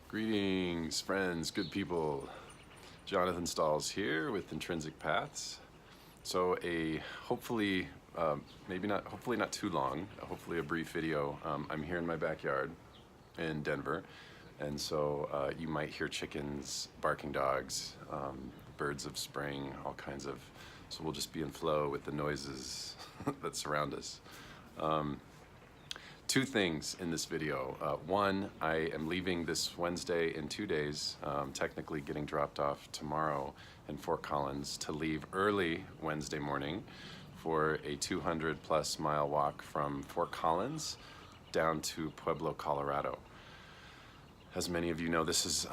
Greetings, friends, good people. Jonathan Stalls here with Intrinsic Paths. So hopefully, hopefully not too long, hopefully a brief video. I'm here in my backyard in Denver, and so you might hear chickens, barking dogs, birds of spring, all kinds of, so we'll just be in flow with the noises that surround us. Two things in this video. One, I am leaving this Wednesday in 2 days, technically getting dropped off tomorrow in Fort Collins to leave early Wednesday morning for a 200+ mile walk from Fort Collins down to Pueblo, Colorado. As many of you know, this is,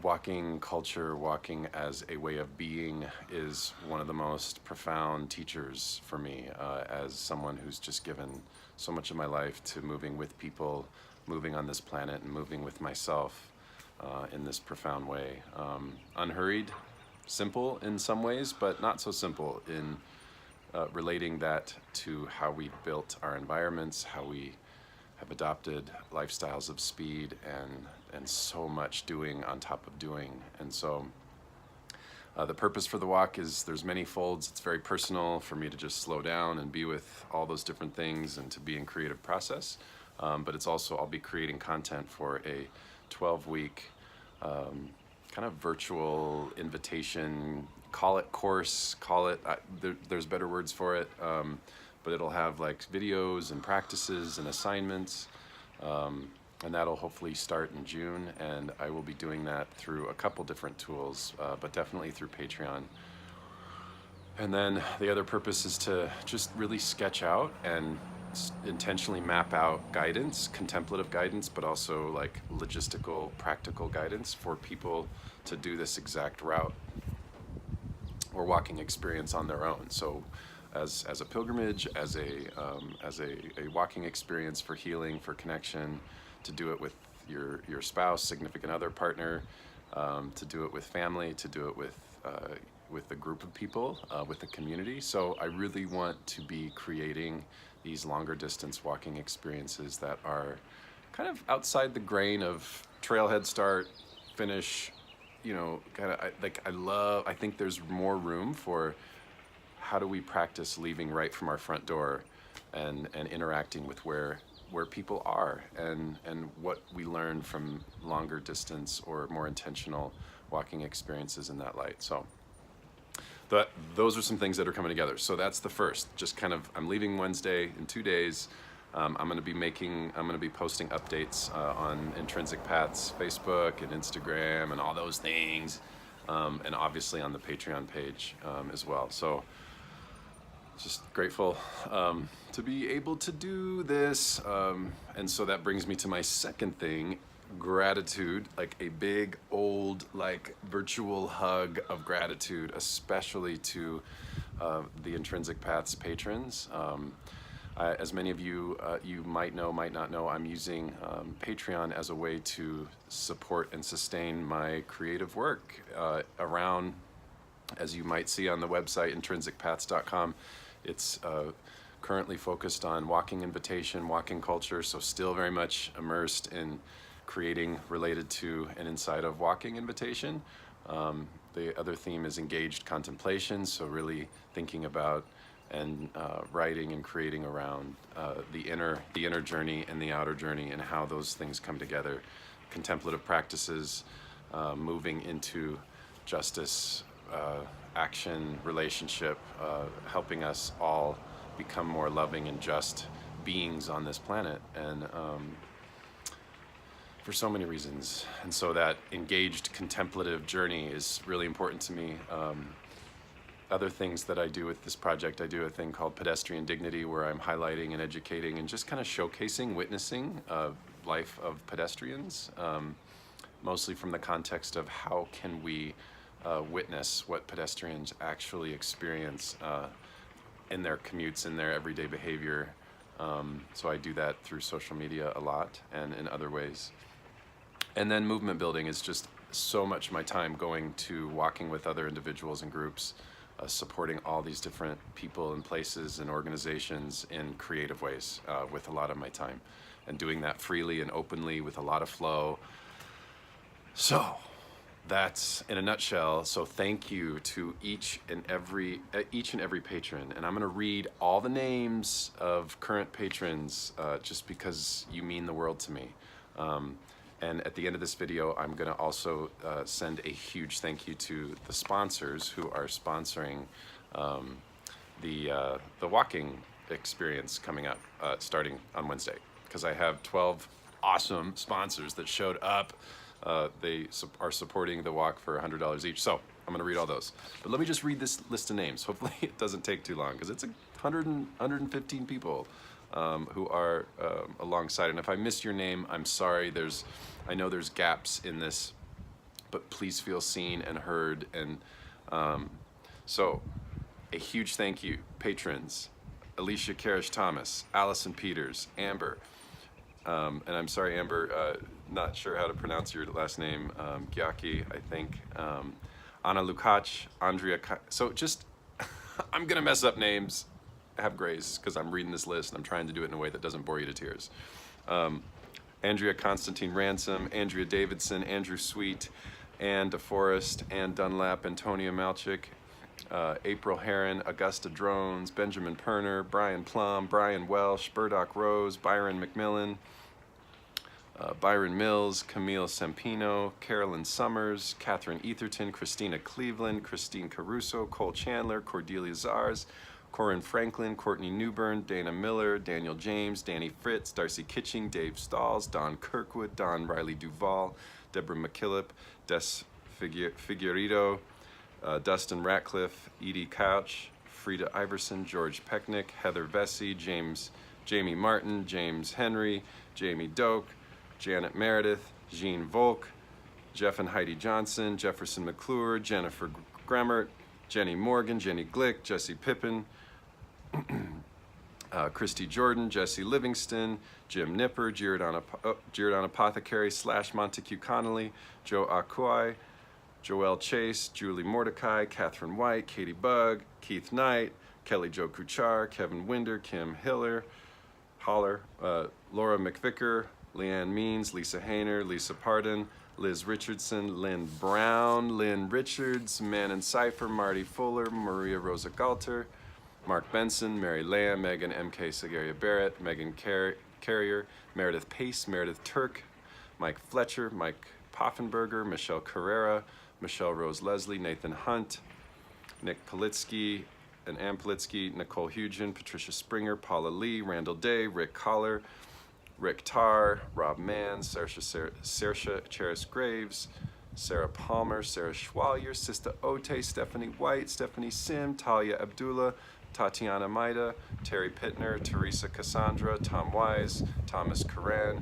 walking culture, walking as a way of being is one of the most profound teachers for me, as someone who's just given so much of my life to moving with people, moving on this planet, and moving with myself in this profound way. Unhurried, simple in some ways, but not so simple in relating that to how we built our environments, how we have adopted lifestyles of speed and so much doing on top of doing. And so the purpose for the walk is there's many folds. It's very personal for me to just slow down and be with all those different things and to be in creative process. But it's also, I'll be creating content for a 12-week kind of virtual invitation, call it course, call it, there's better words for it. But it'll have like videos and practices and assignments, and that'll hopefully start in June, and I will be doing that through a couple different tools, but definitely through Patreon. And then the other purpose is to just really sketch out and intentionally map out guidance, contemplative guidance, but also like logistical, practical guidance for people to do this exact route or walking experience on their own. So as a pilgrimage, as a walking experience for healing, for connection, to do it with your spouse, significant other, partner, to do it with family, to do it with a group of people, with a community. So I really want to be creating these longer distance walking experiences that are kind of outside the grain of trailhead start, finish, I think there's more room for how do we practice leaving right from our front door and interacting with where people are and what we learn from longer distance or more intentional walking experiences in that light. So those are some things that are coming together. So that's the first, just kind of, I'm leaving Wednesday in 2 days. I'm going to be posting updates on Intrinsic Paths Facebook and Instagram and all those things, and obviously on the Patreon page as well. So just grateful to be able to do this. And so that brings me to my second thing, gratitude, like a big old like virtual hug of gratitude, especially to the Intrinsic Paths patrons. As many of you you might know, might not know, I'm using Patreon as a way to support and sustain my creative work around, as you might see on the website, intrinsicpaths.com. It's currently focused on walking invitation, walking culture, so still very much immersed in creating related to and inside of walking invitation. The other theme is engaged contemplation, so really thinking about and writing and creating around the inner journey and the outer journey and how those things come together. Contemplative practices, moving into justice, action, relationship, helping us all become more loving and just beings on this planet, and for so many reasons. And so that engaged contemplative journey is really important to me. Other things that I do with this project, I do a thing called Pedestrian Dignity, where I'm highlighting and educating and just kind of showcasing, witnessing life of pedestrians, mostly from the context of how can we witness what pedestrians actually experience in their commutes, in their everyday behavior. So I do that through social media a lot and in other ways. And then movement building is just so much of my time going to walking with other individuals and groups, supporting all these different people and places and organizations in creative ways with a lot of my time. and doing that freely and openly with a lot of flow. So that's in a nutshell. So thank you to each and every patron, and I'm going to read all the names of current patrons just because you mean the world to me. And at the end of this video, I'm going to also send a huge thank you to the sponsors who are sponsoring the walking experience coming up starting on Wednesday, because I have 12 awesome sponsors that showed up. They are supporting the walk for $100 each. So I'm going to read all those. But let me just read this list of names. Hopefully it doesn't take too long, because it's 115 people who are alongside. And if I missed your name, I'm sorry. I know there's gaps in this, but please feel seen and heard. And so a huge thank you, patrons: Alicia Karish Thomas, Allison Peters, Amber, and I'm sorry, Amber, not sure how to pronounce your last name, Gyaki, I think, Anna Lukács, Andrea, so just, I'm gonna mess up names, have grace, because I'm reading this list and I'm trying to do it in a way that doesn't bore you to tears. Andrea Constantine Ransom, Andrea Davidson, Andrew Sweet, Ann DeForest, Ann Dunlap, Antonia Malchik, April Heron, Augusta Drones, Benjamin Perner, Brian Plum, Brian Welsh, Burdock Rose, Byron McMillan, Byron Mills, Camille Sempino, Carolyn Summers, Catherine Etherton, Christina Cleveland, Christine Caruso, Cole Chandler, Cordelia Zars, Corin Franklin, Courtney Newbern, Dana Miller, Daniel James, Danny Fritz, Darcy Kitching, Dave Stalls, Don Kirkwood, Don Riley Duvall, Deborah McKillop, Des Figueredo, Dustin Ratcliffe, Edie Couch, Frida Iverson, George Pecknick, Heather Vesey, Jamie Martin, James Henry, Jamie Doak, Janet Meredith, Jean Volk, Jeff and Heidi Johnson, Jefferson McClure, Jennifer Gremmert, Jenny Morgan, Jenny Glick, Jesse Pippin, Christy Jordan, Jesse Livingston, Jim Nipper, Giordano Apothecary / Montague Connolly, Joe Akwai, Joelle Chase, Julie Mordecai, Catherine White, Katie Bugg, Keith Knight, Kelly Jo Kuchar, Kevin Winder, Kim Holler, Laura McVicker, Leanne Means, Lisa Hayner, Lisa Pardon, Liz Richardson, Lynn Brown, Lynn Richards, Manon Cipher, Marty Fuller, Maria Rosa Galter, Mark Benson, Mary Lamb, Megan M.K. Sagaria Barrett, Megan Carrier, Meredith Pace, Meredith Turk, Mike Fletcher, Mike Poffenberger, Michelle Carrera, Michelle Rose Leslie, Nathan Hunt, Nick Politsky, and Ann Politsky, Nicole Hugen, Patricia Springer, Paula Lee, Randall Day, Rick Collar, Rick Tarr, Rob Mann, Saoirse Cheris Graves, Sarah Palmer, Sarah Schwalier, Sista Ote, Stephanie White, Stephanie Sim, Talia Abdullah, Tatiana Maida, Terry Pittner, Teresa Cassandra, Tom Wise, Thomas Curran,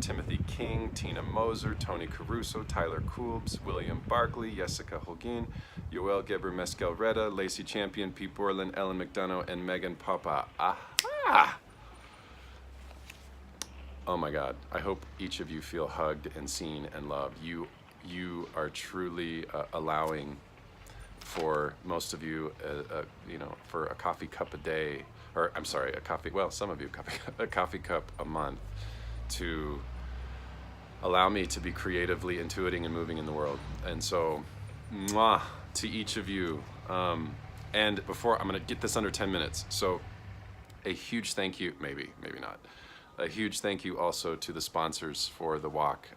Timothy King, Tina Moser, Tony Caruso, Tyler Koobs, William Barkley, Jessica Holguin, Yoel Geber Mescal Reda, Lacey Champion, Pete Borland, Ellen McDonough, and Megan Papa. Aha! Oh my God, I hope each of you feel hugged and seen and loved. You are truly allowing, for most of you, for a coffee cup a day, or I'm sorry, some of you, a coffee cup a month, to allow me to be creatively intuiting and moving in the world. And so, mwah, to each of you. And before, I'm gonna get this under 10 minutes. So a huge thank you, maybe not. A huge thank you also to the sponsors for the walk.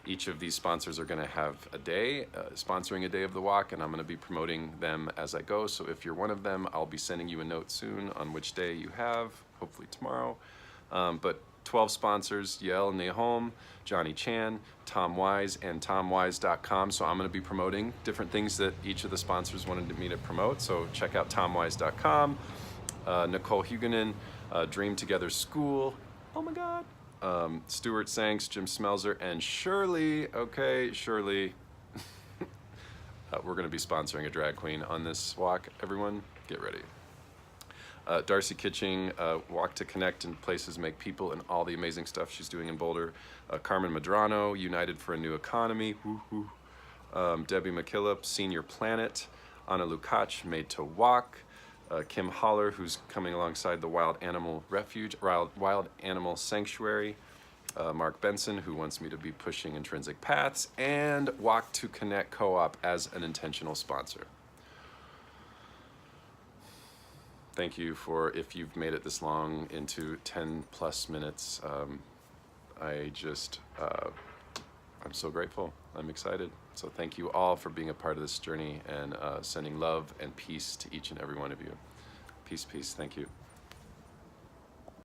Each of these sponsors are gonna have a day, sponsoring a day of the walk, and I'm gonna be promoting them as I go. So if you're one of them, I'll be sending you a note soon on which day you have, hopefully tomorrow. But 12 sponsors: Yael Nahom, Johnny Chan, Tom Wise, and TomWise.com. So I'm gonna be promoting different things that each of the sponsors wanted me to promote. So check out TomWise.com, Nicole Huguenin, Dream Together School, oh my God, Stuart Sanks, Jim Smelzer, and Shirley. Okay, Shirley. We're gonna be sponsoring a drag queen on this walk, everyone, get ready. Darcy Kitching, Walk to Connect and Places Make People, and all the amazing stuff she's doing in Boulder. Carmen Medrano, United for a New Economy. Debbie McKillop, Senior Planet. Anna Lukács, Made to Walk. Kim Holler, who's coming alongside the Wild Animal Refuge, Wild Animal Sanctuary, Mark Benson, who wants me to be pushing Intrinsic Paths, and Walk to Connect Co-op as an intentional sponsor. Thank you for, if you've made it this long, into 10 plus minutes. I'm so grateful. I'm excited. So thank you all for being a part of this journey, and sending love and peace to each and every one of you. Peace, peace. Thank you.